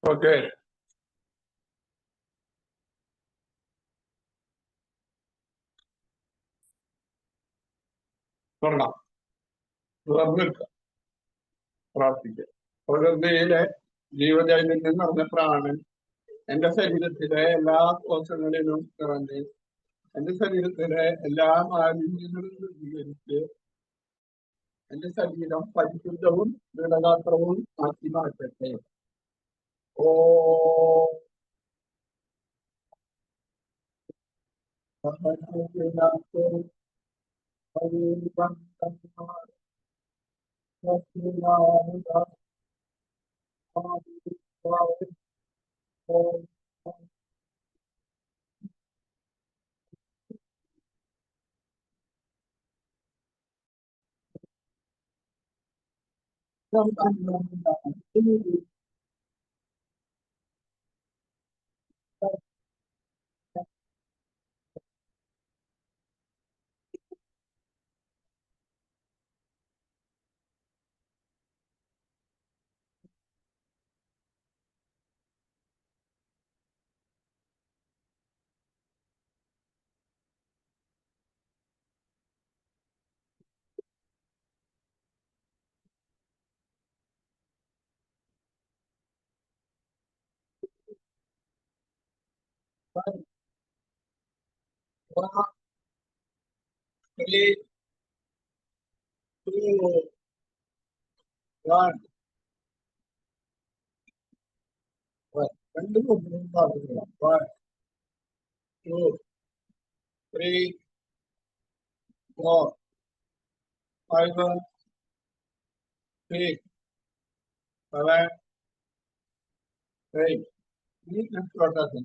Okay, തുടങ്ങാം. തുറന്നെടുക്കാം, പ്രാർത്ഥിക്കാം. പ്രകൃതിയിലെ ജീവചൈതന്യം നിറഞ്ഞ പ്രാണൻ എന്റെ ശരീരത്തിലെ എല്ലാ കോശങ്ങളിലും നിറഞ്ഞ് എന്റെ ശരീരത്തിലെ എല്ലാ മാലിന്യങ്ങളും ശുദ്ധീകരിച്ച് എന്റെ ശരീരം പരിശുദ്ധവും ദൃഢഗാത്രവും ആക്കി മാറ്റട്ടെ. ഓ Three, two, one. രണ്ട് മൂന്നും പറഞ്ഞില്ല. 1, 2, 3, 4, 5, 6, 7, 8. ഈ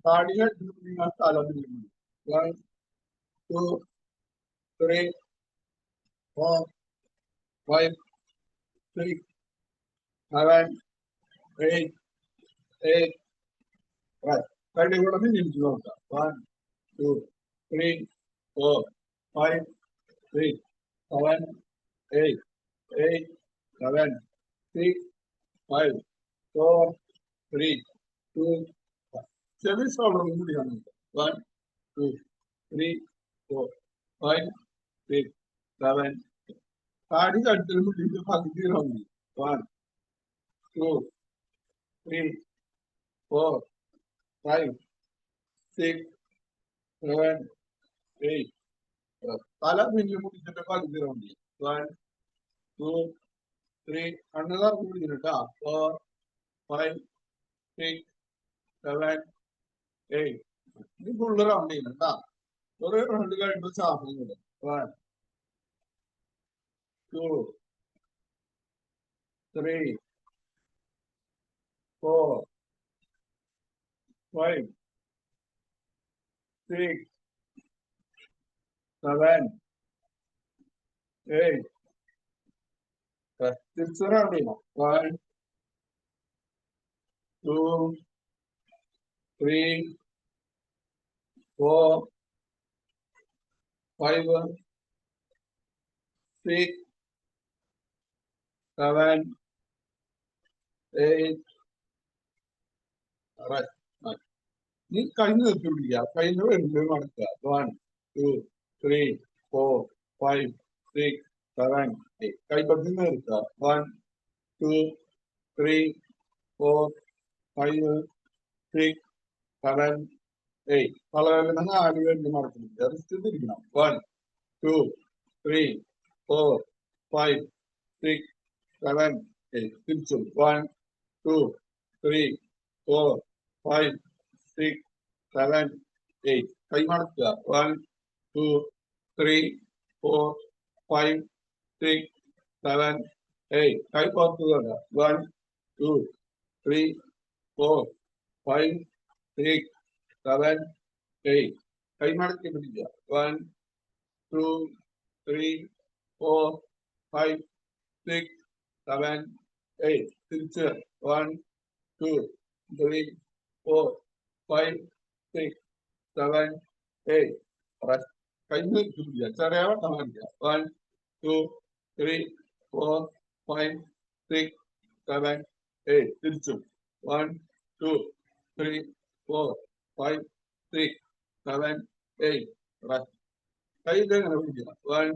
താടികൾ നിങ്ങൾ സ്ഥലം 1, 2, 3, 4, 5, 6, 7, 8, 8. കടി കൂടെ നിമിഷം നോക്കാം. 1, 2, 3, 4, 5, 6, 7, 8, 8, 7, 6, 5, 4, 3, 2, 1. ചെറിയ ഷോൾഡറും കൂടിയാണ്. 1, 2, 3, 4, 5, 6, 7. താടി കട്ടിൽ മുട്ടിട്ട് പകുതി റൗണ്ട്. 1, 2, 3, 4, 5, 6, 7, 8. തല പിന്നിൽ മുട്ടിച്ചിട്ട് പകുതി റൗണ്ട്. 1, 2, 3. കണ്ണുകാർ പിടിച്ചിട്ടാ. 4, 5, 6, 7, 8. ഇത് ഫുള്ള് റൗണ്ട് ചെയ്യുന്നുണ്ടാ. ഒരു റൗണ്ട് കഴിയുമ്പോൾ ശ്വാസം കൂടെ. 1, 2, 3, 4, 5, 6, 7, 8. തിരിച്ച് റൗണ്ട് ചെയ്യണം. 1, 2, 3, 4, 5, 6, 7, 8. നീ കഴിഞ്ഞ് നിർത്തി പിടിക്കുക. കഴിഞ്ഞ വരുന്നത് മടക്കുക. 1, 2, 3, 4, 5, 6, 7, 8. കൈപ്പത്തി നിർത്തുക. 1, 2, 3, 4, 5, 6, 7, 8. വളരെ 4 പേര് മടക്കുന്നുണ്ട്. റിസ്റ്റ് തിരിക്കണം. 1, 2, 3, 4, 5, 6, 7, 8. തിരിച്ചു. 1, 2, 3, 4, 5, 6, 7, 8. കൈ മടക്കുക. 1, 2, 3, 4, 5, 6, 7, 8. കൈ പുറത്ത് കയറുക. 1, 2, 3, 4, 5, 6, 7, 8. കൈ മടക്കി പിടിക്കുക. 1, 2, 3, 4, 5, 6, 7, 8. തിരിച്ച്. 1, 2, 3, 4, 5, 6, 7, 8. കൈ പിടിക്കുക. ചെറിയ വട്ടം കാണിക്കുക. 1, 2, 3, 4, 5, 6, 7, 8. തിരിച്ചു. 1, two, three, four, five, six, seven, eight. Rest. കൈ ഇതെങ്ങനെ പിടിക്കുക? One,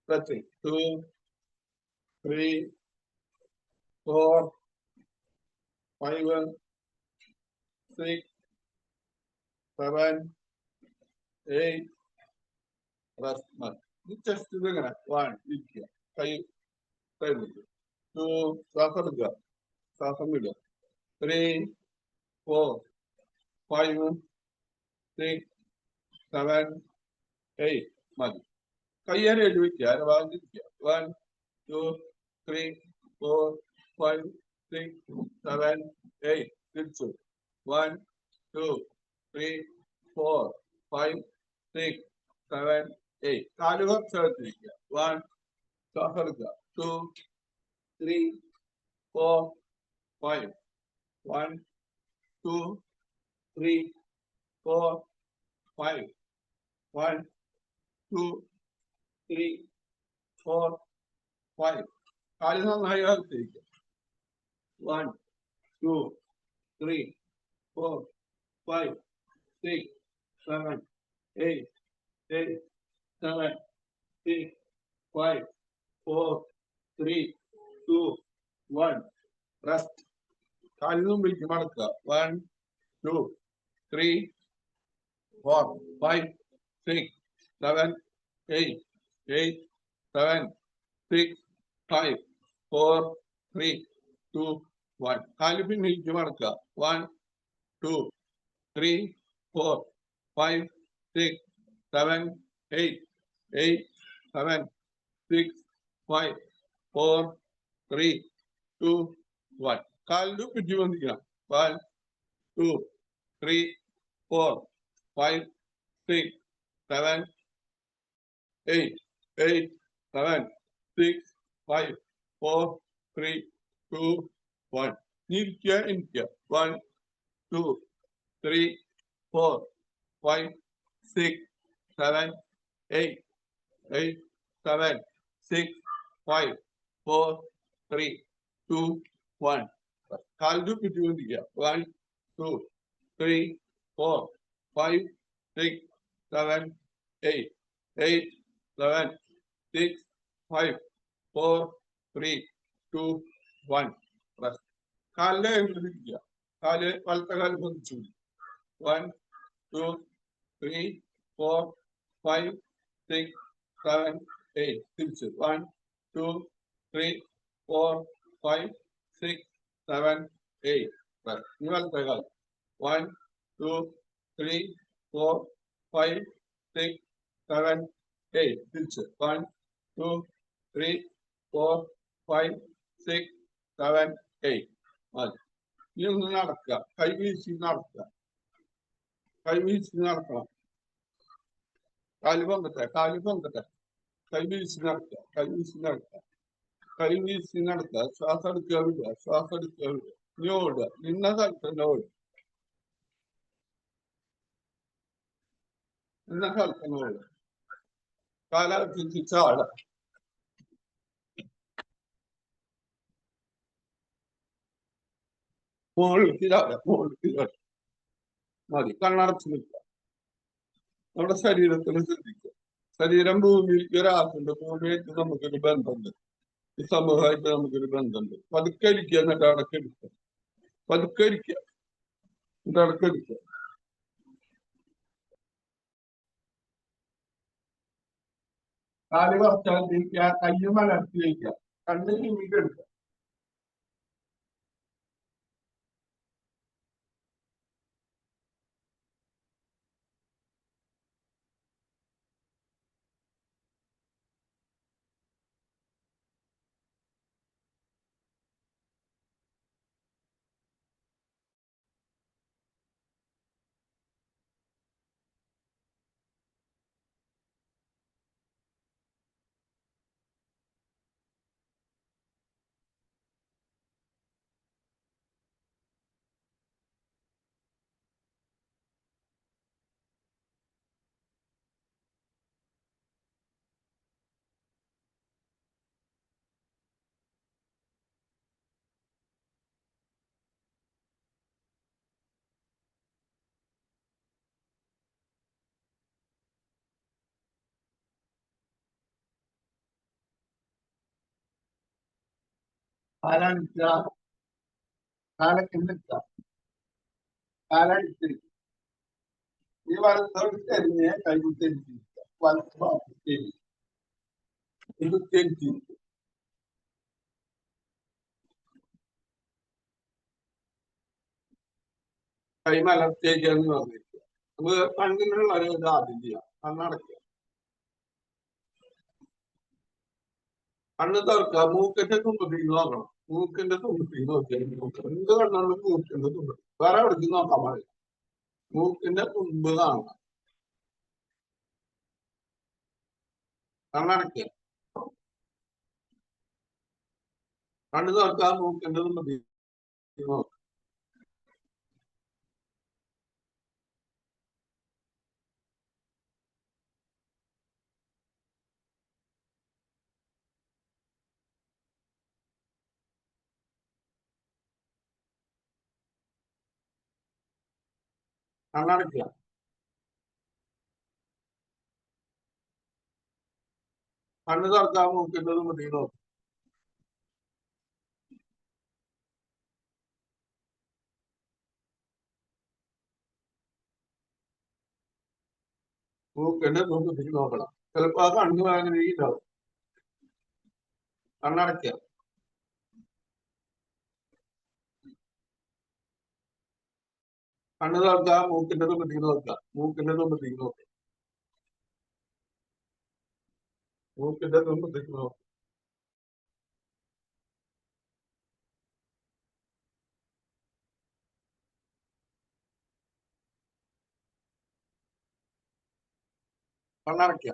touching. Two, three, four, five, six, seven, eight. Rest. ഈ ചെസ്റ്റ് ഇതെങ്ങനെ? One, ഇരിക്കുക. കൈ കൈ പിടിക്കുക. Two, ശ്വാസം എടുക്കുക. ശ്വാസം വിടുക. Three, four, five, six, seven, eight. മതി. കയ്യേറെ എഴുതിക്കുക. അതിനെ വാങ്ങിച്ചിരിക്കുക. One, two, three, four, five, six, seven, eight. തിരിച്ചു. One, two, three, four, five, six, seven, eight. കാലുകൾ ചേർത്തിരിക്കുക. One, ശ്വാസം എടുക്കുക. Two, three, four, five. One, two, three, four, five. One, two, three, four, five. കാല് നന്നായി ചേർത്തിരിക്കുക. One, two, three, four, five, six, seven, eight, seven, six, five, four, three, two, one. Rest. കാലിനും പിടിച്ച് മടക്കുക. One, two, three, four, five, six, seven, eight, seven, six, five, four, three, two, one. കാല് പിന്നിലേക്ക് മടക്കുക. One, two, three, four, five, six, seven, eight, seven, six, five, four, three, two, one. കാലിന് പിടിച്ച് വന്നിരിക്കണം. One, two, three, four, five, six, seven, eight, seven, six, five, four, three, two, one. ഇരിക്കുക. One, two, three, four, five, six, seven, eight, seven, six, five, four, three, two, one. കാലിന് പിടിച്ചുകൊണ്ടിരിക്കുക. One, two, three, four, five, six, seven, eight, seven, six, five, four, three, two, one. Rest. കാലിനെ പിടിക്കുക. കാല് വലത്തെ കാല് പൊതിച്ചു. One, two, three, four, five, six, seven, eight. തിരിച്ച്. One, two, three, four, five, six, seven, eight. Rest. ഇനി വലത്തെ കാല്. One, two, three, four, five, six, seven, eight. തിരിച്ച്. One, two, three, four, five, six, seven, eight. മതി. ഇനി ഒന്ന് നടക്കുക. കൈ വീശി നടക്കുക. കൈ വീശി നടക്കണം. കാല് പൊങ്കട്ടെ. കൈ വീശി നടക്കുക. കൈ വീശി നടക്കുക. ശ്വാസം എടുക്കുക വിടുക. ഇനി ഓടുക. നിന്ന സ്ഥലത്ത് തന്നെ ഓടുക. കാലത്ത് ചാട. മുകളിലേക്ക് മതി. കണ്ണടച്ച് നിൽക്കുക. നമ്മുടെ ശരീരത്തിൽ ശ്രദ്ധിക്കുക. ശരീരം ഭൂമിയിലേക്ക് ഒരാളുണ്ട്. ഭൂമിയായിട്ട് നമുക്കൊരു ബന്ധമുണ്ട്. ഈ സമൂഹമായിട്ട് നമുക്കൊരു ബന്ധമുണ്ട്. പതുക്കെ ഇരിക്കുക. എന്നിട്ട് അടക്കെടുക്കുക. പതുക്കെ ഇരിക്കുക. എന്നിട്ട് അടക്കെടുക്കുക. കാല് കുറച്ചാൽ കയ്യും മലർത്തി വയ്ക്കുക. കണ്ണിൽ ഇമിട്ട് എടുക്കുക. കാലടിക്കുക, കാലക്കിന്നിക്കുക, കാലടിച്ചിരിക്കുക. ഈ വലത്തോട് തെരിഞ്ഞ് കൈകുത്തിരിക്കുക, വലത്ത് ഭാഗത്ത് തിരിഞ്ഞ് ഇത് തിരിച്ചിരിക്കുക. കൈ മലർത്തേക്കെന്ന് പറഞ്ഞിരിക്കുക. നമുക്ക് കണ്ണിനുള്ള ഒരു ഇത് ആദ്യം ചെയ്യാം. കണ്ണടക്കുക, കണ്ണ് തുറക്കുക, മൂക്കിന്റെ തുമ്പത്തേക്ക് നോക്കണം. മൂക്കിന്റെ തുമ്പത്തേക്ക് നോക്കിയാൽ എന്ത് കണ്ണാണ് മൂക്കിന്റെ തുമ്പ്, വേറെ എവിടേക്ക് നോക്കാൻ പാടില്ല. മൂക്കിന്റെ തുമ്പ് കാണണം. കണ്ണടക്കുക, കണ്ണ് തുറക്കുക, മൂക്കിന്റെ തുമ്പത്തേക്ക് നോക്കുക. കണ്ണടക്കുക, കണ്ണ് തുറക്കുക, മൂക്കിന്റെ തുമ്പത്തേക്ക് നോക്കുക. മൂക്കിന്റെ തുമ്പത്തേക്ക് നോക്കണം. ചിലപ്പോ ആ കണ്ണ് വേദന ഉണ്ടാവും. കണ്ണടക്കുക, കണ്ണ് തുറക്കുക, മൂക്കിന്റെ തുമ്പത്തേക്ക് നോക്കുക. മൂക്കിന്റെ തുമ്പത്തേക്ക് നോക്കുക. മൂക്കിന്റെ തുമ്പത്തേക്ക് നോക്കുക. കണ്ണടക്കുക,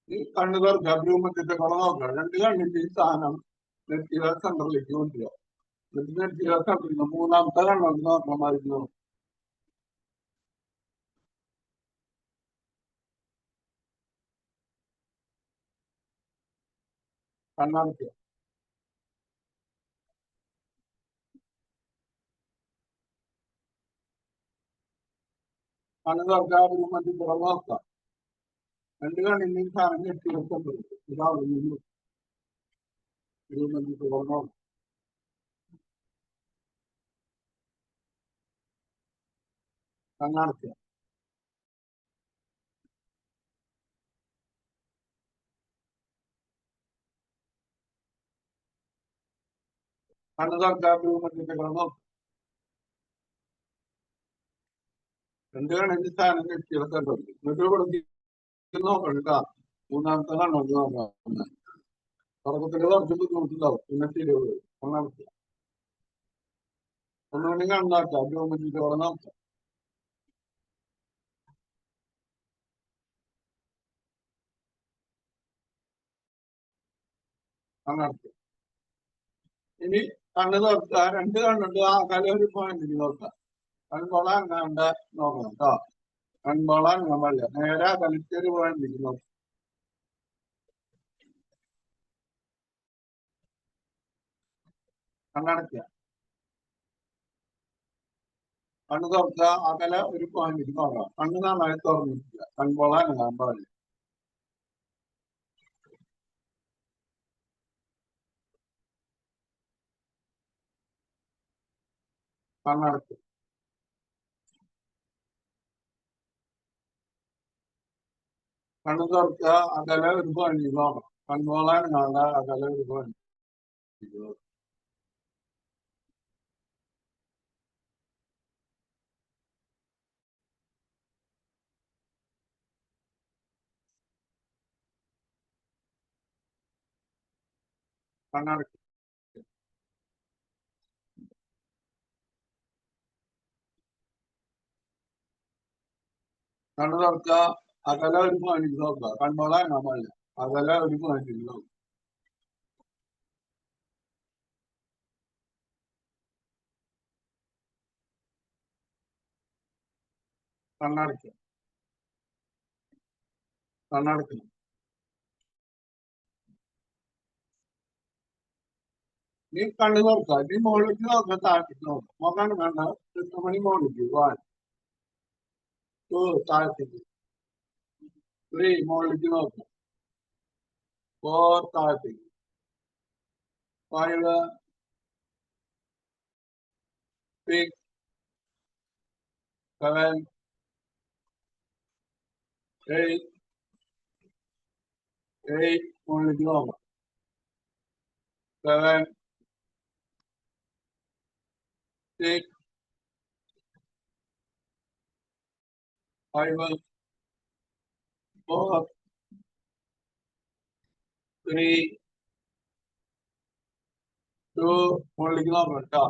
ഈ കണ്ണ് തുറക്കുക, ബ്രൂമത്തിന്റെ കുളം നോക്കുക. രണ്ട് കണ്ണിന്റെ ഈ സാധനം നെറ്റിയുടെ സെന്ററിലേക്ക് കൊണ്ടുവരിക. എന്നിട്ട് നെറ്റിയുടെ സെന്ററിൽ മൂന്നാമത്തെ കണ്ണോട് നോക്കാൻ പാടില്ല. കണ്ണടക്കുക, കണ്ണ് തുറക്കുക, ബ്രൂമത്തിന്റെ കുളം നോക്കുക. രണ്ട് കണ്ണിന്റെ ഈ സാധനം നെറ്റിയുടെ സെന്ററിൽ ഇതാവും ബ്രൂമത്തിന്റെ കുളം നോക്കുക. കണ്ണടക്കുക, കണ്ണ് തുറക്കുക, ബ്രൂമത്തിന്റെ കുളം നോക്കുക. രണ്ട് കണ്ണിന്റെ സാധനം നെറ്റിയുടെ സെന്ററിൽ എന്നിട്ട് കൊടുക്കുക. നോക്കണം കേട്ടോ. മൂന്നാമത്തെ കണ്ണോട് നോക്കാം. തുടക്കത്തിൽ കുറച്ച് ബുദ്ധിമുട്ടുണ്ടാവും, പിന്നെ ശരിയാവും. ഒന്നാമത്തെ ഒന്നുകൂടി കണ്ണാക്കാം, ബ്രൂമത്തിന്റെ നോക്കാം. കണ്ണടക്കുക. ഇനി കണ്ണ് തുറക്കുക, രണ്ട് കണ്ണുണ്ട്, ആ കല ഒരു പോയിന്റിൽ നോക്കാം. കൺപോള അങ്ങാണ്ട് നോക്കണം കേട്ടോ. കൺപോള അങ്ങാൻ പാടില്ല, നേരെ തലച്ചൊരു പോയിന്റിൽ നോക്കാം. കണ്ണടക്കുക, കണ്ണ് തുറക്കുക, അകലെ ഒരു പോയിന്റിൽ നോക്കാം. കണ്ണ് നന്നായി തുറന്നിട്ടില്ല, കൺപോള അങ്ങാൻ പാടില്ല. കണ്ണടക്കുക, കണ്ണ് തുറക്കുക, അകലെ ഒരു പോയിന്റിൽ നോക്കണം. കൺപോള അങ്ങാണ്ട് അകലെ ഒരു പോയിന്റിൽ നോക്കാം. കണ്ണടക്കുക, കണ്ണ് തുറക്കുക, അകലെ ഒരു പോയിന്റിൽ നോക്കുക. കൺപോള അങ്ങാൻ പാടില്ല, അകലെ ഒരു പോയിന്റിൽ നോക്കുക. കണ്ണടക്കുക, കണ്ണടക്കണം. നീ കണ്ണ് തുറക്കുക, നീ മുകളിലേക്ക് നോക്കുക, താഴത്തേക്ക് നോക്കുക. നോക്കാണ്ട് വേണ്ട, 8 മണി മുകളിലേക്ക് 1 2 താഴത്തേക്ക് 3 മുകളിലേക്ക് നോക്കുക. 4 താഴത്തേക്ക് 5 6 7 8 മുകളിലേക്ക് നോക്കാം 7 6 5 4 3 2 മുകളിലേക്ക് നോക്കണം കേട്ടോ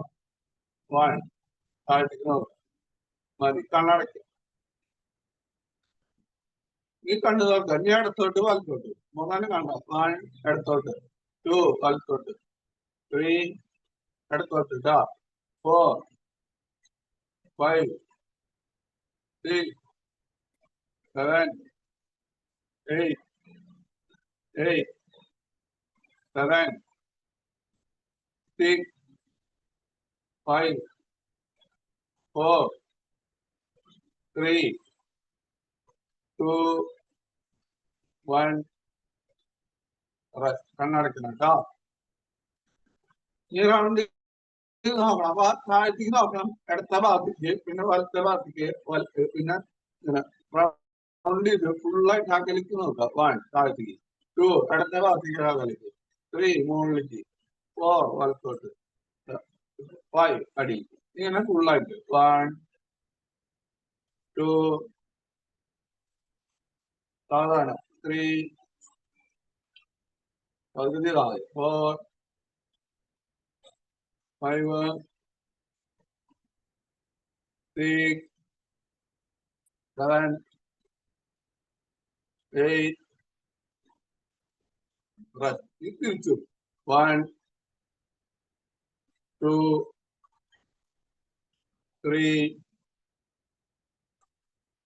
1 താഴത്തേക്ക് നോക്കാം മതി കണ്ണടയ്ക്ക് ഈ കണ്ണു നോക്കാം ഇനി ഇടത്തോട്ട് വലത്തോട്ട് മുഖാനും കണ്ട 1 ഇടത്തോട്ട് 2 വലത്തോട്ട് 3 ഇടത്തോട്ട് കേട്ടോ 4 5 6 7 8 7 6 5 4 3 2 1 കണ്ണടയ്ക്കണം കേട്ടോ ഈ റൗണ്ട് നോക്കണം അപ്പൊ താഴത്തേക്ക് നോക്കണം ഇടത്ത ഭാഗത്തേക്ക് പിന്നെ വലത്തെ ഭാഗത്തേക്ക് പിന്നെ റൗണ്ട് ചെയ്ത് ഫുള്ളായിട്ട് അകലേക്ക് നോക്കാം 1 താഴത്തേക്ക് 2 ഇടത്ത ഭാഗത്തേക്ക് അകലേക്ക് 3 മുകളിലേക്ക് 4 വലത്തോട്ട് 5 അടി ഇങ്ങനെ ഫുള്ളായിട്ട് 1 2 സാധാരണ 3 പകുതി 4 5 6 7 8 തിരിച്ചു 1 2 3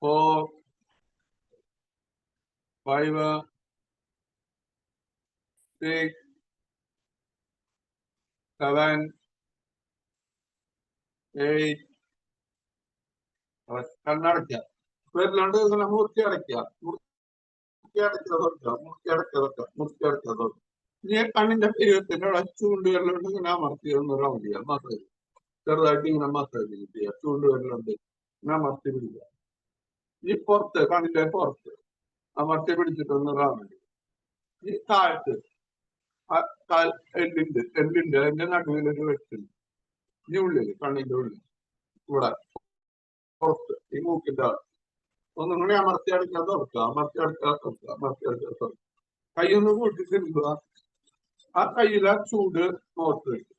4 5 6 7 8 കണ്ണടയ്ക്കുക പേരിലാണ്ട് ഇങ്ങനെ മൂർത്തി അടയ്ക്കുക ഇനി കണ്ണിന്റെ പെരുവത്തിന്റെ ചൂണ്ടുവരലുണ്ട് ഇങ്ങനെ അമർത്തി റൗണ്ട് ചെയ്യുക മസാജ് ചെറുതായിട്ട് ഇങ്ങനെ മസാജ് ചെയ്യുക ചൂണ്ടുവരലുണ്ട് ഇങ്ങനെ അമർത്തി പിടിക്കുക ഈ പുറത്ത് കണ്ണിന്റെ പുറത്ത് അമർത്തി പിടിച്ചിട്ടൊന്ന് റൗണ്ട് ഈ താഴത്ത് എല്ലുണ്ട് അതിന്റെ നടുവിലൊരു വെട്ടുണ്ട് ഈ ഉള്ളില് കണ്ണിന്റെ ഉള്ളിൽ ഇവിടെ പുറത്ത് ഈ മൂക്കിന്റെ ഒന്നും കൂടി അമർത്തി അടയ്ക്കാൻ തുറക്കുക അമർത്തി തുറക്കുക കൈയൊന്ന് കൂട്ടി തിരിക്കുക ആ കയ്യിലെ ചൂട് നോർത്ത് വെക്കും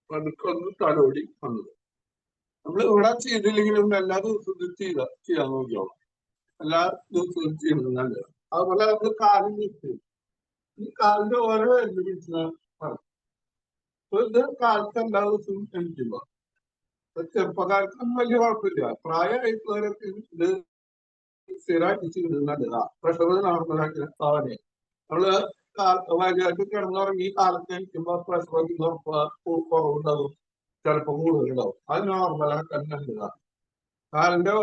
പതുക്കൊന്ന് തലോടി വന്നത് നമ്മൾ ഇവിടെ ചെയ്തില്ലെങ്കിലും എല്ലാ ദിവസവും ചെയ്യാൻ നോക്കിയോളാം എല്ലാ ദിവസവും ചെയ്യുന്നത് നല്ലത് അതുപോലെ നമ്മൾ കാലിൽ നിർത്തി ഈ കാലിന്റെ ഓരോ എല്ല് പിടിച്ച ഇത് കാലത്ത് എല്ലാ ദിവസവും എണിക്കുമ്പോ ചെറുപ്പക്കാർക്കൊന്നും വലിയ കുഴപ്പമില്ല പ്രായമായിട്ടുള്ളവരൊക്കെ ഇത് സ്ഥിരമായിട്ട് ചെയ്യുന്നത് നല്ലതാ പ്രഷർ നോർമലാക്കി സാധനം നമ്മള് വൈകാട്ട് കിടന്നുറങ്ങി കാലത്ത് എണിക്കുമ്പോ പ്രഷർ കുറവുണ്ടാവും ചിലപ്പോ കൂടുതലുണ്ടാവും അത് നോർമലാക്കാൻ നല്ലതാ കാലിന്റെ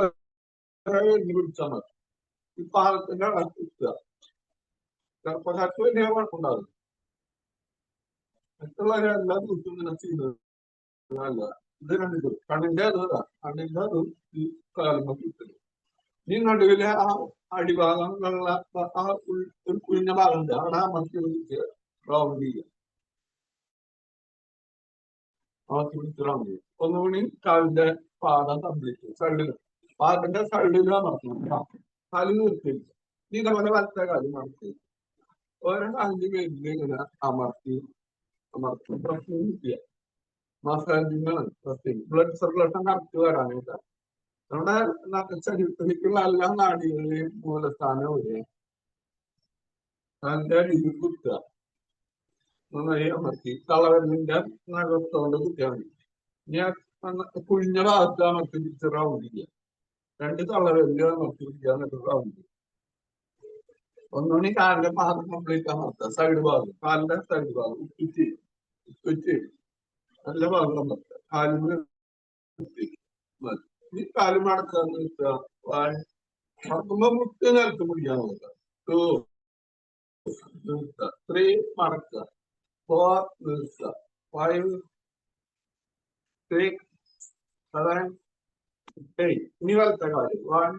എല്ല് പിടിച്ചാൽ മതി ഈ പാലത്തിന്റെ അടച്ച് കിട്ടുക ചെറുപ്പക്കാർക്ക് വലിയ കുഴപ്പമുണ്ടാകും മറ്റുള്ളവരെ എല്ലാ ദിവസവും ഇങ്ങനെ ചെയ്യുന്നത് നല്ലതാ ഇത് രണ്ടിത് കണ്ണിന്റെ അതും ഈ കാലുമ്പോ കിട്ടുന്നത് ഈ നടുവിലെ ആ അടിഭാഗങ്ങളുള്ള ആ ഒരു കുഴിഞ്ഞ ഭാഗമുണ്ട് അവിടെ അമർത്തി പിടിച്ച് റൗണ്ട് ചെയ്യുക അമർത്തി പിടിച്ച് റൗണ്ട് ചെയ്യുക ഒന്നുകൂടി കാലിന്റെ പാദം കംപ്ലീറ്റ് സൈഡില് പാദത്തിന്റെ സൈഡിൽ അമർത്തണം കാല് നിർത്തി ഇതേപോലെ വലത്തെ കാല് അമർത്തി ഓരോ കാലിന്റെ പേരിൽ ഇങ്ങനെ അമർത്തി പ്രശ്നം കിട്ടിയ മസാജിങ്ങാണ് പ്രത്യേകം ബ്ലഡ് സർക്കുലേഷൻ കറക്റ്റ് വരാനായിട്ട് നമ്മുടെ ശരീരത്തിലേക്കുള്ള എല്ലാ നാടികളുടെയും മൂലസ്ഥാനം ഒരേ അതിന്റെ അടിയിൽ കുത്തുക നന്നായി അമർത്തി തളവരലിന്റെ നഗത്തോണ്ട് കുത്തിയാൽ മതി ഞാൻ കുഴിഞ്ഞ ഭാഗത്ത് അമർത്തി പിടിച്ച് റൗണ്ട് ചെയ്യുക 2 തളവരല് അമർത്തി പിടിക്കുക എന്നിട്ട് റൗണ്ട് ചെയ്യുക ഒന്നുകൂടി കാലിന്റെ ഭാഗം കംപ്ലീറ്റ് അമർത്തുക സൈഡ് ഭാഗം കാലിന്റെ സൈഡ് ഭാഗം ഉപ്പിച്ച് നല്ല ഭാഗം അമർത്തുക കാലിന് ഈ കാലും അടക്കാന്ന് വെച്ചാൽ മടക്കുമ്പോ മുട്ട് നിലത്ത് പിടിക്കാൻ നോക്കുക നിർത്തുക. 3 മടക്കുക. 4 നിർത്തുക. 5 6 7 8. ഇനി വലത്തെ കാല് 1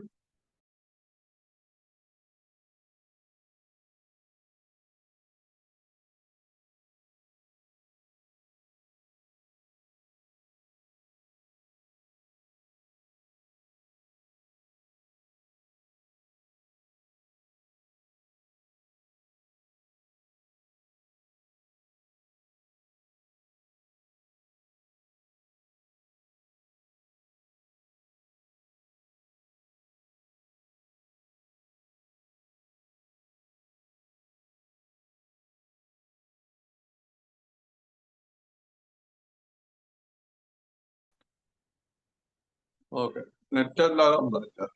ഓക്കെ. നെറ്റ് അല്ലാതെ സംഭവിക്കാം.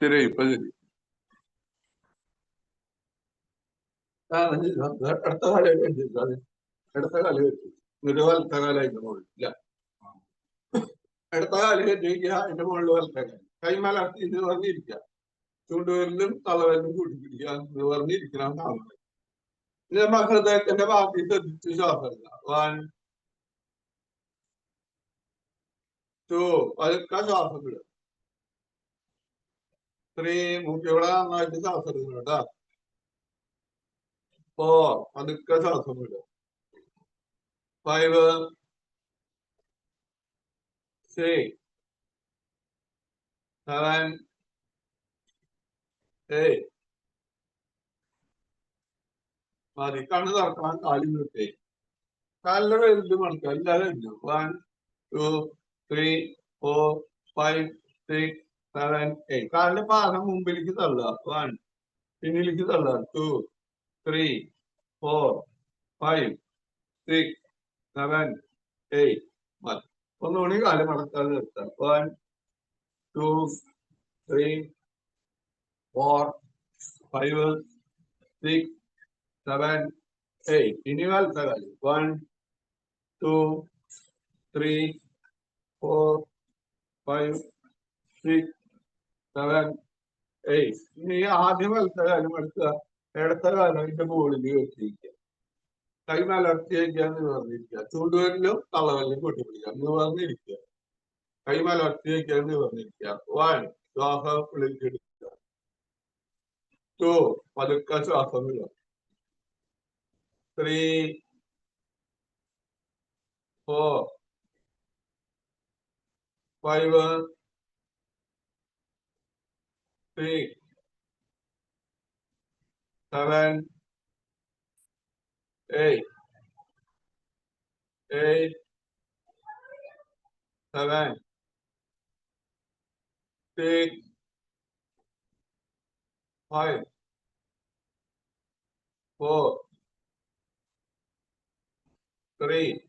ശരി, ഇപ്പൊ ശരി. അടുത്ത കാലം അടുത്ത കാലം ഒരു വലത്തെ കാലായിട്ട് മുകളില്ല. അടുത്ത കാലം കെട്ടിരിക്കുക, അതിന്റെ മുകളിൽ വലത്തെ കാലം. കൈമലർത്തി ഇത് പറഞ്ഞിരിക്കുക. ചൂണ്ടുവരലും തളവരലും കൂട്ടി പിടിക്കുക. ഇത് പറഞ്ഞിരിക്കണം കാണുന്നത്. ഇത് നമ്മൾ ഹൃദയത്തിന്റെ ബാക്കി ശ്രദ്ധിച്ച് ശ്വാസം 1 2 പതുക്കെ ശ്വാസം വിടുക. 3 മൂക്കിയോടെ നന്നായിട്ട് ശ്വാസം എടുക്കണം കേട്ടോ. 4 പതുക്കെ ശ്വാസം വിടുക. 5 6 7 8. മതി. കണ്ണ് തുറക്കണം. കാലിൽ നിർത്തി കാലിന്റെ വലുത് മണിക്കുക. എല്ലാവരും 1 2 3 4 5 6 7 8. കാലിന്റെ പാദം മുമ്പിലേക്ക് തള്ളുക. 1 പിന്നിലേക്ക് തള്ളുക. 2 3 4 5 6 7 8. മതി. ഒന്നുകൂടി കാല് മടക്കാതെ നിർത്താം. 1 2 3 4 5 6 7 8. ഇനി വലത്തെ കാല് 1 2 3 4 5 6 7 8. ഇനി ആദ്യം വലത്തെ കാലം എടുക്കുക. ഇടത്ത കാലം അതിന്റെ മുകളിൽ വെച്ചിരിക്കുക. കൈ മലർത്തി വയ്ക്കുക. നിവർന്നിരിക്കുക. ചൂണ്ടുവരലും തള്ളവരലും കൂട്ടിപ്പിടിക്കുക. നിവർന്നിരിക്കുക. കൈ മലർത്തി വയ്ക്കുക. നിവർന്നിരിക്കുക. 1 ശ്വാസം വിളിച്ചെടുക്കുക. 2 പതുക്കെ ശ്വാസം വിടുക. 3 4 5 6 7 8 8 7 6 5 4 3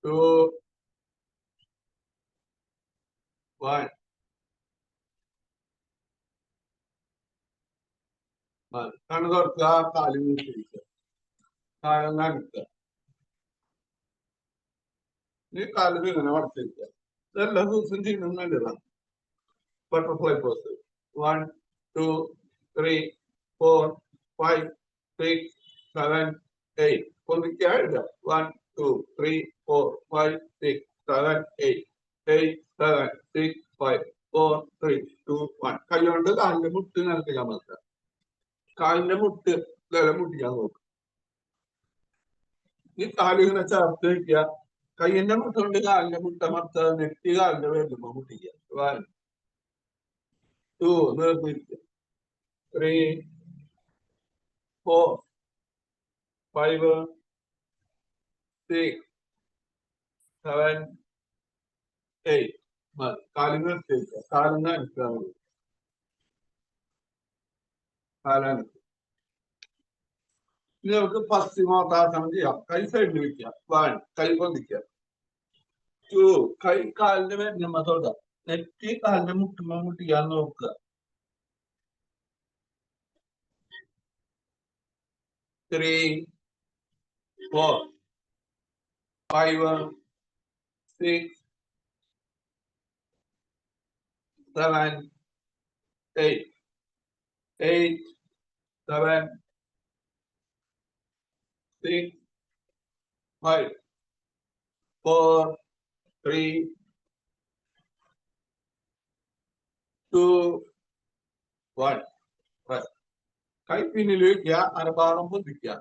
2 1. കണ്ണ് തുറക്കുക. കാല് വീട്ടിരിക്കുക. കാലം നടുക്കുക. ഈ കാലിൽ ഇങ്ങനെ വളർത്തിരിക്കുക. ഇതെല്ലാ ദിവസവും ചെയ്യുന്നത് നല്ലതാണ്. Butterfly pose 1 2 3 4 5 6 7 8. പൊന്നിക്കുക. എഴുതുക. 1 2 3 4 5 6 7 8 8 7 6 5 4 3 2 1. കൈകൊണ്ട് കാലിന്റെ മുട്ട് നിലത്തിക്കാൻ പറ്റുക. കാലിന്റെ മുട്ട് നിലം മുട്ടിക്കാൻ നോക്കുക. ഈ കാലിങ്ങനെ ചേർത്ത് വയ്ക്കുക. കൈയിന്റെ മുട്ടുണ്ട് കാലിന്റെ മുട്ടമർത്ത നെറ്റി കാലിന്റെ വേണ്ടുമ്പോ മുട്ടിക്കുക. 1 2 നിർത്തിരിക്കുക. 3 4 5 6 7 8. മതി. കാലിൽ നിർത്തിയിരിക്കുക. കാലിന് അനുക്കുക. കാലനക്ക്. ഇനി നമുക്ക് പശ്ചിമോത്താസനം ചെയ്യാം. കൈ സൈഡിൽ വെക്കുക. 1 കൈ പൊന്തിക്കുക. 2 കൈ കാലിന്റെ വേണ്ടുമ്പോ തൊടുക. നെറ്റി കാലിന്റെ മുട്ടുമ്പോ മുട്ടിക്കാൻ നോക്കുക. 3 4 5 6 7 8 8 7, 6, 5, 4, 3, 2, 1. കൈ പിന്നിൽ വയ്ക്കുക, അരഭാഗം പൊന്തിക്കുക.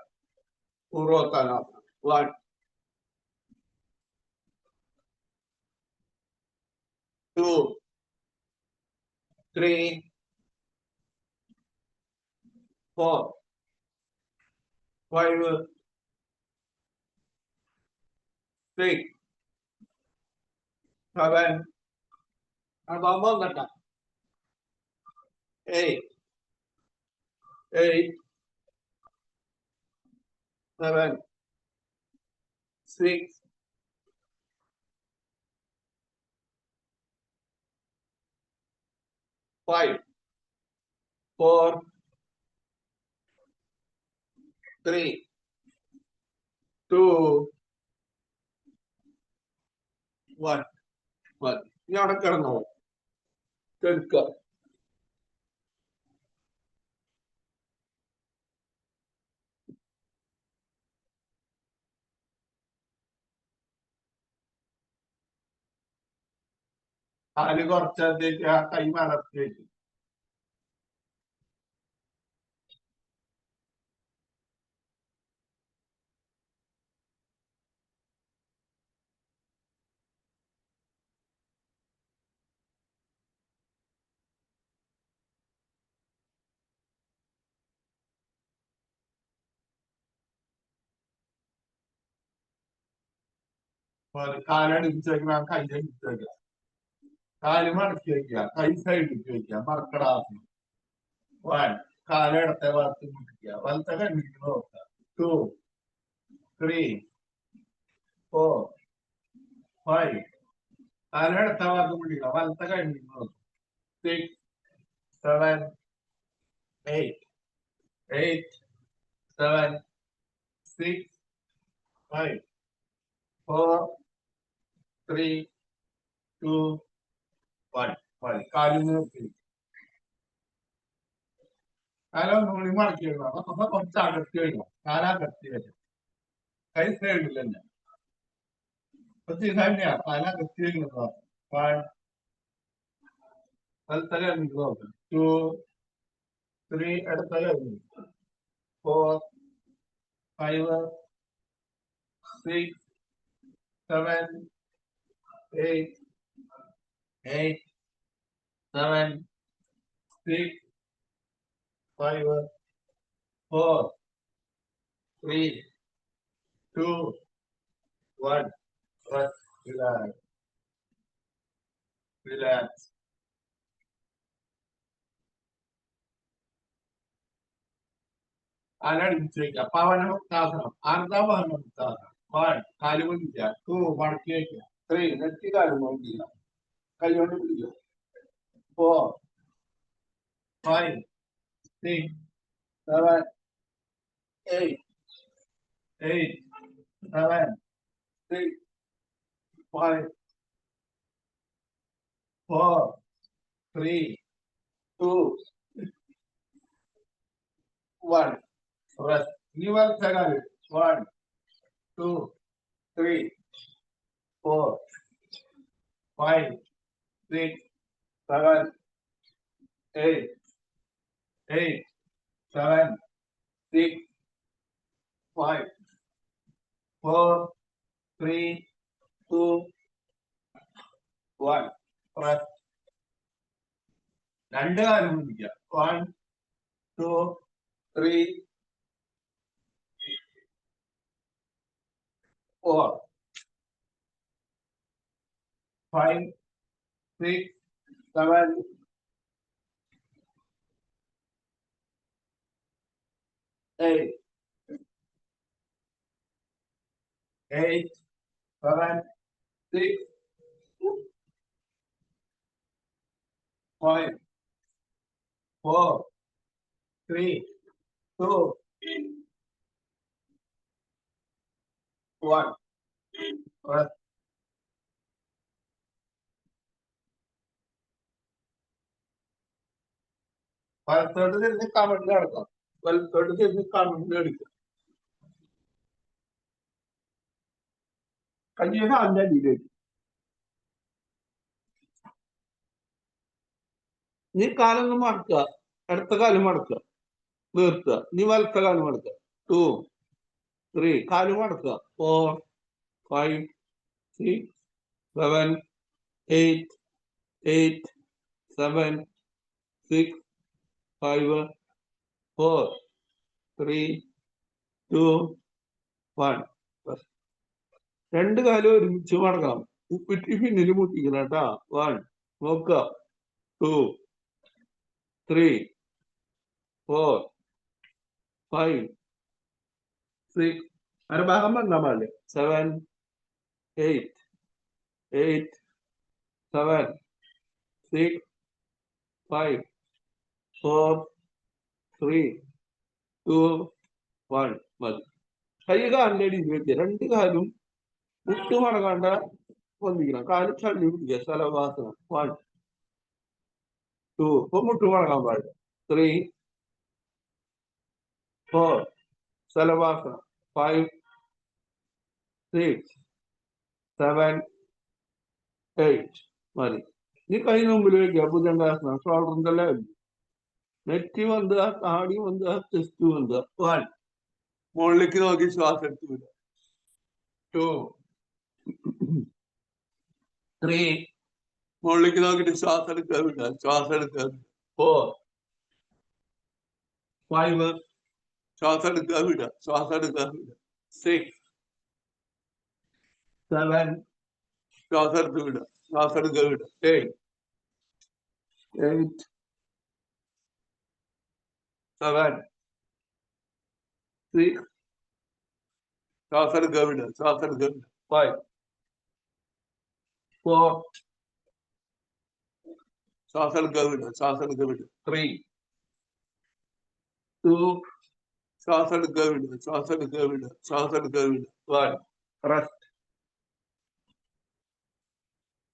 പൂർവ്വോത്താനാസനം. 1, 2, 3, 4, 5, 6, 7. അരഭാഗം പൊന്തട്ട. 8, 7, 6, 5, 4, 3, 2, 1. ഇനി അവിടെ കിടന്നോ, കേൾക്കുക. കാല് കുറച്ചത്തേക്ക് ആ കൈ മലർത്തിയേക്ക്. കാലടിച്ച് വെക്കണം, കൈ അടിച്ച് വെക്കുക. കാല് മടക്കി വെക്കുക, കൈ സൈഡിലേക്ക് വെക്കുക. മറക്കടാസനം. 1, കാല് ഇടത്തെ ഭാഗത്ത് മുട്ടിക്കുക, വലത്തെ കണ്ണിക്ക് നോക്കുക. 2, 3, 4, 5. കാല് ഇടത്തെ ഭാഗത്ത് മുട്ടിക്കുക, വലത്തെ കണ്ണിക്ക് നോക്കുക. 6, 7, 8, 7, 6, 5, 4, 3, 2, 1. കാലിൽ നിർത്തി. കാലൊന്നുകൂടി മടക്കി വെക്കണം. അപ്പൊ കുറച്ച് അകത്തി വെക്കണം. കാലകത്തി വെക്കണം. കൈ സൈഡിൽ തന്നെ. തന്നെയാ കാലകത്തി വെക്കുന്നത്. 1, വലത്തെ കണ്ണിക്ക് നോക്കാം. 2, 3, ഇടത്തെ കണ്ണിക്ക്. 4, 5, 6, 7, 8, 7, 6, 5, 4, 3, 2, 1. Relax. Relax. അടിച്ചു വയ്ക്കുക. പവനമുക്താസനം. അർദ്ധപവനമുക്താസനം. 1, കാല് പൊന്തിക്കുക. 2, മടക്കി വയ്ക്കുക. 3, നെറ്റി കാല് പൊന്തിക്കുക. കൈ കൊണ്ട് പിടിക്കുക. 4, 5, 6, 7, 8, 7, 6, 5, 4, 3, 2, 1. Rest. New one. 1, 2, 3, 4, 5, 6, 7, 8, 7, 6, 5, 4, 3, 2, 1. Rest. രണ്ട് കാലം പിടിക്കുക. 1, 2, 3, 4, 5, 6, 7, 8, 7, 6, 5, 4, 3, 2, 1. വലത്തോട്ട് തിരിഞ്ഞ് കമഴ്ന്ന് കിടക്കാം. വലത്തോട്ട് തിരിഞ്ഞ് കണ്ണിന് എടുക്കുക. കയ്യെ കാലിന്റെ അടിയിലേക്ക്. നീ കാലൊന്ന് മടക്കുക, അടുത്ത കാലം മടക്കുക, നിർത്തുക. നീ വലത്തെ കാലം മടക്കുക. 2, 3 കാല് മടക്കുക. 4, 5, 6, 7, 8, 7, 6, 5, 4, 3, 2, 1. രണ്ട് കാലം ഒരുമിച്ച് മടങ്ങാം. ഉപ്പിട്ടി പിന്നിൽ മുട്ടിക്കണം കേട്ടാ. 1 നോക്കുക, 2, 3, 4, 5, 6 അരഭാഗം വന്നാൽ പാടില്ല. 7, 8, 7, 6, 5, 4, 3, 2, 1 മതി. കൈ കാലിന്റെ അടിയിൽ വെക്കുക. രണ്ട് കാലും മുട്ട് മടങ്ങാണ്ട പൊന്തിക്കണം. കാല് ചള്ളി പിടിക്കുക. ശലഭാസനം. 1, 2 ഇപ്പൊ മുട്ട് മടങ്ങാൻ പാടില്ല. 3, 4 ശലഭാസനം. 5, 6, 7, 8 മതി. നീ കൈ മുമ്പിൽ വെക്കുക. ഭുജംഗാസനം. ഷോൾഡറിന്റെ ലെവൽ. നെറ്റി വന്നുക, താടി വന്നുക, ചെസ്റ്റ് വന്നുക. 1 മുകളിലേക്ക് നോക്കി ശ്വാസം എടുത്തു വിടുക. 2, 3 മുകളിലേക്ക് നോക്കിയിട്ട് ശ്വാസം എടുക്കുക വിടുക. ശ്വാസം എടുക്കുക. 4, 5 ശ്വാസം എടുക്കുക വിടുക. ശ്വാസം എടുക്കുക വിടുക. 6, 7 ശ്വാസം എടുത്ത് വിടുക. ശ്വാസം എടുക്കുക വിടുക. 8, 7, 6 ശ്വാസം എടുക്കുക വിടുക. ശ്വാസം എടുക്കുക വിടുക. 5, 4 ശ്വാസം എടുക്കുക വിടുക. ശ്വാസം എടുക്കുക വിടുക. 3, 2 ശ്വാസം എടുക്കുക വിടുക. ശ്വാസം എടുക്കുക വിടുക. ശ്വാസം എടുക്കുക വിടുക. 1 റെസ്റ്റ്.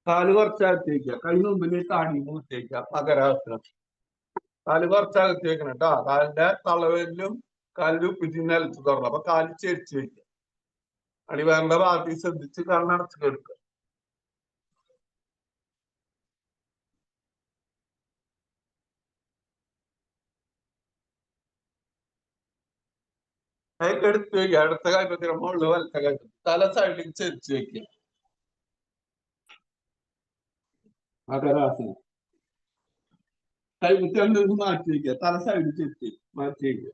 കാല് കുറച്ചകത്ത് വയ്ക്കുക. കൈ മുമ്പിൽ താടി മൂത്തി വയ്ക്കുക. മകരാസനം. കാല് കുറച്ചകത്ത് വെക്കണം കേട്ടോ. കാലിന്റെ തളവിലും കാലിൽ ഉപ്പിച്ച് നിലത്ത് തുറന്നു. അപ്പൊ കാല് ചെരിച്ച് വെക്കുക. അടിവേറിന്റെ ഭാഗത്ത് ശ്രദ്ധിച്ച് കണ്ണടച്ച് കെടുക്കുക. അതിലേക്ക് എടുത്ത് വയ്ക്കുക. അടുത്ത കാര്യത്തിന് മുകളിൽ വലത്തെ കാര്യം തല സൈഡിൽ ചെരിച്ച് വെക്കുക. മകരാസനം. കൈകുറ്റം മാറ്റി വയ്ക്കുക. തല സൈഡിൽ ചെരിച്ച് മാറ്റി വയ്ക്കുക.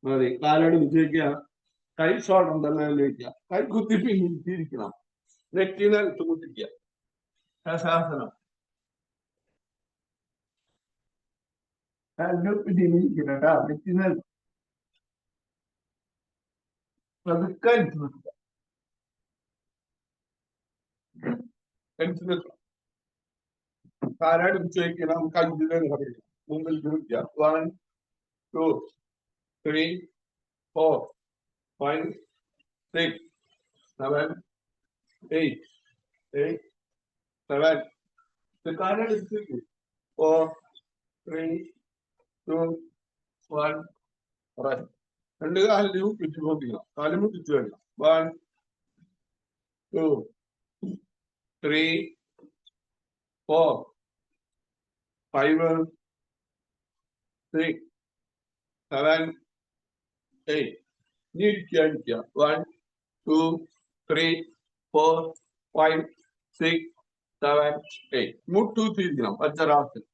മതി. കാലടിച്ച് വയ്ക്കുക. കൈ ഷോൾഡറിന്റെ മേലെ വയ്ക്കുക. കൈ കുത്തി പിന്നിരിക്കണം. നെറ്റി നിലത്ത് മുട്ടിക്കുക. ശാസനം. കാലിന് പിന്നിരിക്കണം കേട്ടാ. നെറ്റി നിലത്ത് പതുക്കെ അടിച്ചു നിൽക്കുക. അടിച്ചു നിൽക്കണം. കാലടിച്ച് വയ്ക്കണം. നമുക്ക് 5 പറയാം. മുമ്പിൽ വിളിക്കുക. 1, 2, 3, 4, 5, 6, 7, 8, 7 കാലടിച്ച് വയ്ക്കും. 4, 3, 2, 1 റെസ്റ്റ്. രണ്ട് കാലിലും പിടിച്ചു നോക്കുക. കാലും പിടിച്ചു കഴിയും. 1, 2, 3, 4, 5, 6, 7, 8 നീ ഇരിക്കുക. 1, 2, 3, 4, 5, 6, 7, 8 മുട്ടു തിരിക്കണം. വജ്രാസനം.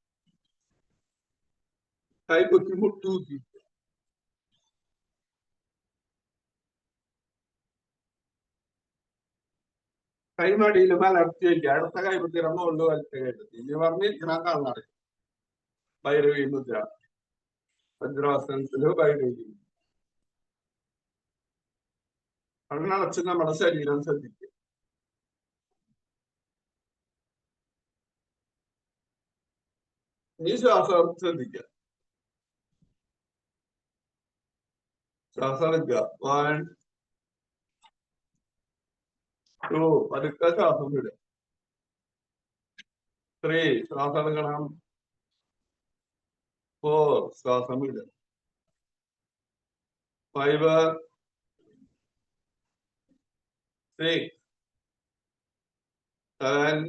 കൈ കുത്തി മുട്ടു തിരിക്കുക. കൈമടിയിൽ മലർത്തി വയ്ക്കുക. അടുത്ത കൈപ്പത്തിയുടെ മുകളിൽ വലത്തെ കൈപ്പത്തി. ഇനി പറഞ്ഞിരിക്കണം കാണാറ്. ഭൈരവി മുദ്ര. വജ്രാസനത്തില് ഭൈരവി. കണ്ണടച്ച് നമ്മുടെ ശരീരം ശ്രദ്ധിക്കുക. ഈ ശ്വാസം ശ്രദ്ധിക്കുക. ശ്വാസം എടുക്കുക. 1, 2 പതുക്കെ ശ്വാസം വിടുക. 3 ശ്വാസം എടുക്കണം. 4 ശ്വാസം വിടുക. 5 6 7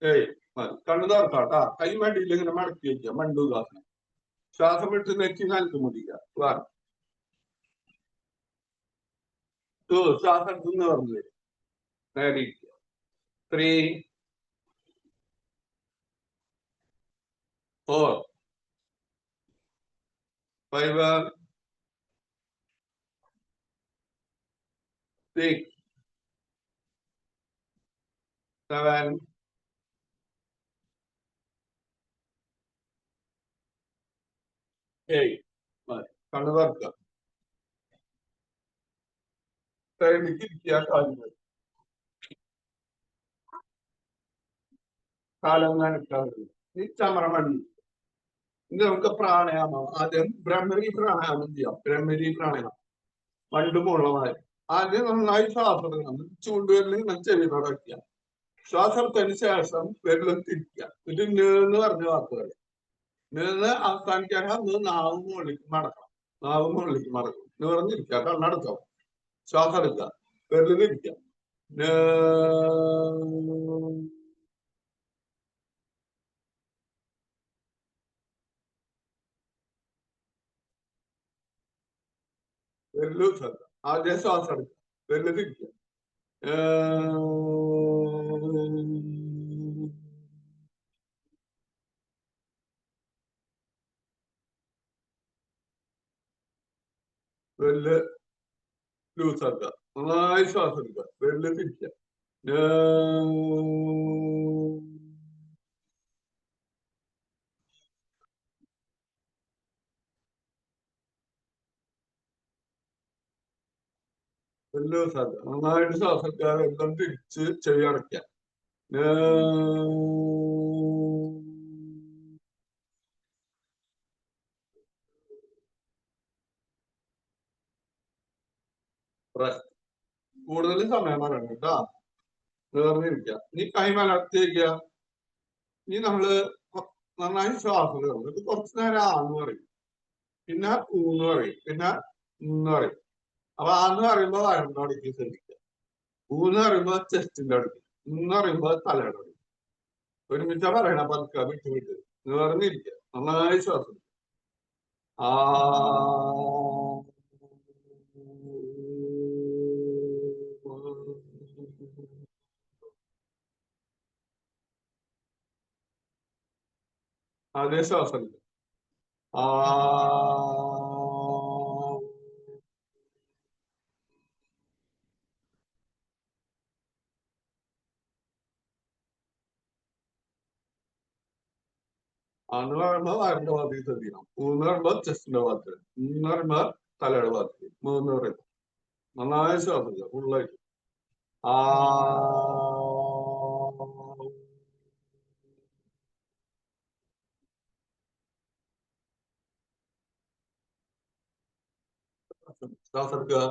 8 കണ്ണു തുറക്കാട്ടാ. കൈ മടിയിൽ ഇങ്ങനെ മടക്കി വയ്ക്കുക. മണ്ഡൂകാസനം. ശ്വാസം വിട്ട് നെറ്റി നൽകി മുടിക്കുക. 1 2 ശ്വാസം എടുത്തുനിന്ന് പറഞ്ഞു വരും. നേടിയിരിക്കുക. 3 4 5 6 7 8 കണ്ണു തുറക്കുക. ഇരിക്കുക. കാലം നനക്കാറുണ്ട്. ഈ ചമറമണി ഇത് നമുക്ക് പ്രാണായാമം. ആദ്യം ബ്രഹ്മരി പ്രാണായാമം ചെയ്യാം. ബ്രഹ്മരി പ്രാണായാമം പണ്ട് മുള്ളമായി. ആദ്യം നന്നായി ശ്വാസം എടുക്കണം. ചൂണ്ടുവരലിൽ ചെവി തുടക്കുക. ശ്വാസത്തിന് ശേഷം വിരലും തിരിക്കുക. ഇത് നേന്ന് പറഞ്ഞ വാക്കുകൾ. നേന്ന് അവസാനിക്കാൻ നാവ് മുകളിലേക്ക് മടക്കണം. നാവ് മുകളിലേക്ക് മടക്കും. നിറഞ്ഞിരിക്കുക. കണ്ണടച്ചോ. ശ്വാസം എടുക്കുക. വിരല് തിരിക്കുക. വെല്ലു ശ്രദ്ധ. ആദ്യം ശ്വാസം എടുക്കുക. വെല്ലു തിരിക്കുക. വെല്ല് ലൂസാക്കുക. നന്നായി ശ്വാസം എടുക്കുക. വെല്ല് തിരിക്കുക. വെല്ല് സാധ്യത. നന്നായിട്ട് ശ്വാസം എടുക്കുക. വെല്ലം തിരിച്ച് ചെവി അടയ്ക്കുക. കൂടുതൽ സമയം പറയണം കേട്ടാ. നേർന്നിരിക്കുക. നീ കൈ മലർത്തിയിരിക്കുക. നീ നമ്മള് നന്നായി ശ്വാസം എടുക്കും. കുറച്ചു നേരം ആന്ന് പറയും. പിന്നെ ഊന്ന് പറയും. പിന്നെ എന്ന് പറയും. അപ്പൊ ആന്ന് പറയുമ്പോ വയറിന്റെ അടിക്ക് ശ്രദ്ധിക്കുക. ഊന്ന് പറയുമ്പോ ചെസ്റ്റിന്റെ അടുക്ക്. എന്ന് പറയുമ്പോ തലയുടെ അടുക്ക്. ഒരുമിച്ച പറയണ പതുക്കെ വിട്ട് വിട്ട് നേർന്നിരിക്കുക. നന്നായി ശ്വാസം എടുക്കുക. അതേ ശ്വാസം എടുക്കുക. ആന്ന് പറയുമ്പോ വയറിന്റെ ഭാഗത്തേക്ക് ശ്രദ്ധിക്കണം. ഊന്ന് പറയുമ്പോ ചെസ്റ്റിന്റെ ഭാഗത്ത്. എന്ന് പറയുമ്പോ തലയുടെ ഭാഗത്തേക്ക്. മൂന്ന് പറയുമ്പോ നന്നായി ശ്വാസം എടുക്കുക. ഫുള്ളായിട്ട്. ശ്വാസം എടുക്കുക.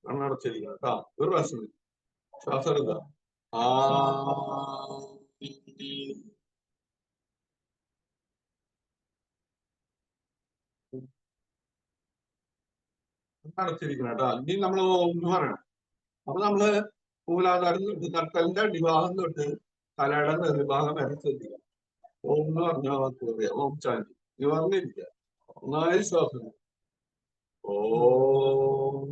കണ്ണടച്ചിരിക്കുക കേട്ടോ. ഒരു പ്രാവശ്യം ശ്വാസം എടുക്കുക. കണ്ണടച്ചിരിക്കണം കേട്ടോ. ഇനി നമ്മൾ ഒന്ന് പറയണം. അപ്പൊ നമ്മള് മൂലാധാരം തൊട്ട് നട്ടലിന്റെ അടിഭാഗം തൊട്ട് തലയുടെ നെറുഭാഗം വരെ ശ്രദ്ധിക്കുക. ഓം എന്ന് പറഞ്ഞ വാക്ക് പറയാ. ഓം ശാന്തി. ഇത് പറഞ്ഞിരിക്കുക. നന്നായി ശ്വാസം. ഓം.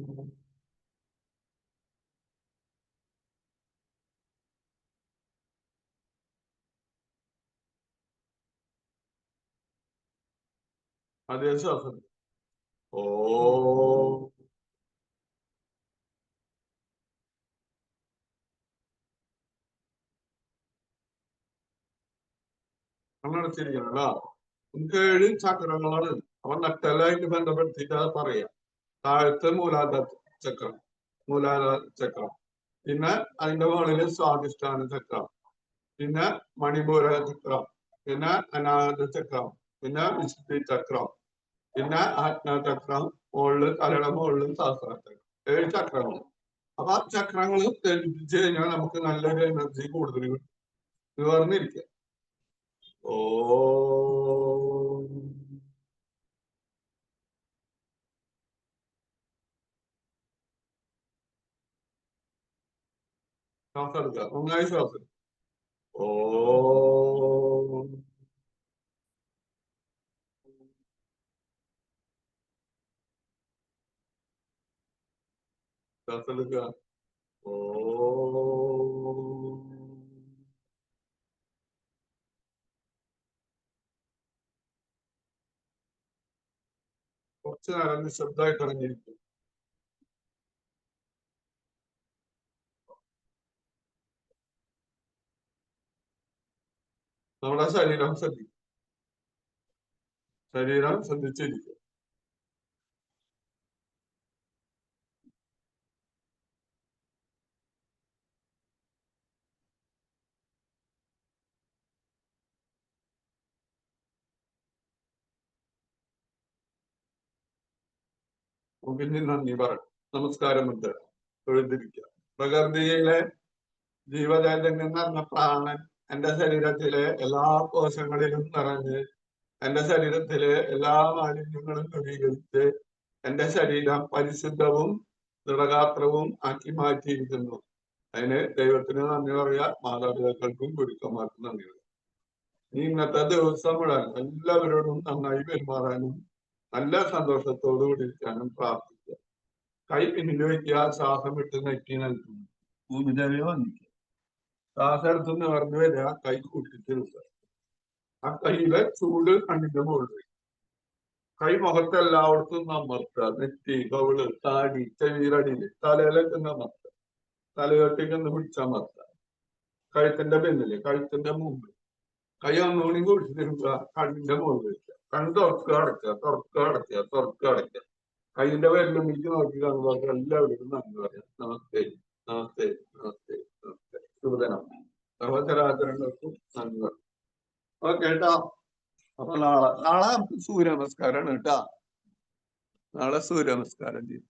അതേ ശ്വാസം. ഓം. കണ്ണടച്ചിരിക്കണം കേട്ടോ. നമുക്ക് 7 ചക്രങ്ങളാണ്. അപ്പൊ നട്ടലായിട്ട് ബന്ധപ്പെടുത്തിയിട്ട് അത് പറയാം. താഴത്തെ മൂലാധാര ചക്രം, മൂലാധാര ചക്രം. പിന്നെ അതിന്റെ മുകളില് സ്വാധിഷ്ഠാന ചക്രം. പിന്നെ മണിപൂര ചക്രം, പിന്നെ അനാഹത ചക്രം, പിന്നെ വിശുദ്ധി ചക്രം, പിന്നെ ആജ്ഞാചക്രം, മുകളില് തലയുടെ മുകളിലും സഹസ്രചക്രം. 7 ചക്രങ്ങൾ. അപ്പൊ ആ ചക്രങ്ങൾ തെളിപ്പിച്ച് കഴിഞ്ഞാൽ നമുക്ക് നല്ലൊരു എനർജി കൂടുതൽ കിട്ടും. നിവർന്നിരിക്കുക. ഓ ശ്വാസം എടുക്കുക. നന്നായി ശ്വാസം. ഓ ശ്വാസം എടുക്കുക. ഓ കുറച്ചു നേരം നിശബ്ദമായിട്ട് ഇറങ്ങിയിരിക്കും. നമ്മുടെ ശരീരം ശ്രദ്ധിക്കും. ശരീരം ശ്രദ്ധിച്ചിരിക്കും. പിന്നെ നന്ദി പറയും. നമസ്കാരമുണ്ട്. തൊഴുതിരിക്കുക. പ്രകൃതിയിലെ ജീവചൈതന്യം നിറഞ്ഞ പ്രാണൻ എന്റെ ശരീരത്തിലെ എല്ലാ കോശങ്ങളിലും നിറഞ്ഞ് എന്റെ ശരീരത്തിലെ എല്ലാ മാലിന്യങ്ങളും ദൂരീകരിച്ച് എന്റെ ശരീരം പരിശുദ്ധവും ദൃഢഗാത്രവും ആക്കി മാറ്റിയിരിക്കുന്നു. അതിന് ദൈവത്തിന് നന്ദി പറയാ, മാതാപിതാക്കൾക്കും ഗുരുക്കന്മാർക്കും നന്ദി പറയാം. ഇന്നത്തെ ദിവസം മുഴുവൻ എല്ലാവരോടും നന്നായി പെരുമാറാനും നല്ല സന്തോഷത്തോടു കൂടി ഇരിക്കാനും പ്രാർത്ഥിക്കുക. കൈ പിന്നിൽ വയ്ക്കുക. ശ്വാസം വിട്ട് നെറ്റി നൽകുന്നു. ഭൂമിദേവിയെ വന്നിക്കുക. ശ്വാസം എടുത്ത് നിവർന്നു വരിക. കൈ കൂട്ടിച്ചിരുത്തുക. ആ കൈയിലെ ചൂട് കണ്ണിന്റെ മുകളിൽ. കൈ മുഖത്ത് എല്ലായിടത്തും അമർത്തുക. നെറ്റി, കവിള്, താടി, ചെവിയിലടിയിൽ, തലയിലൊക്കെ അമർത്തുക. തലയോട്ടേക്ക് ഒന്ന് പിടിച്ചമർത്തുക. കഴുത്തിന്റെ പിന്നില്, കഴുത്തിന്റെ മുമ്പ്. കൈ ഒന്നുകൂടി കൂട്ടിച്ചിരുത്തുക. കണ്ണിന്റെ മുകളിൽ വെക്കുക. കണ്ണ് തുറക്കുക, അടയ്ക്കുക, തുറക്കുക, അടയ്ക്കുക, തുറക്കുക, അടയ്ക്കുക. കൈയിന്റെ വിരലുമിലേക്ക് നോക്കി കാണുമ്പോൾ എല്ലാവരും നന്ദി പറയാം. നമസ്തേ, നമസ്തേ, നമസ്തേ, നമസ്തേ. ശുഭദിനം. സർവചരാചരങ്ങൾക്കും നന്ദി പറയാം. ഓക്കെ കേട്ടോ. അപ്പൊ നാളെ സൂര്യ നമസ്കാരമാണ് കേട്ടാ. നാളെ സൂര്യ നമസ്കാരം ചെയ്യും.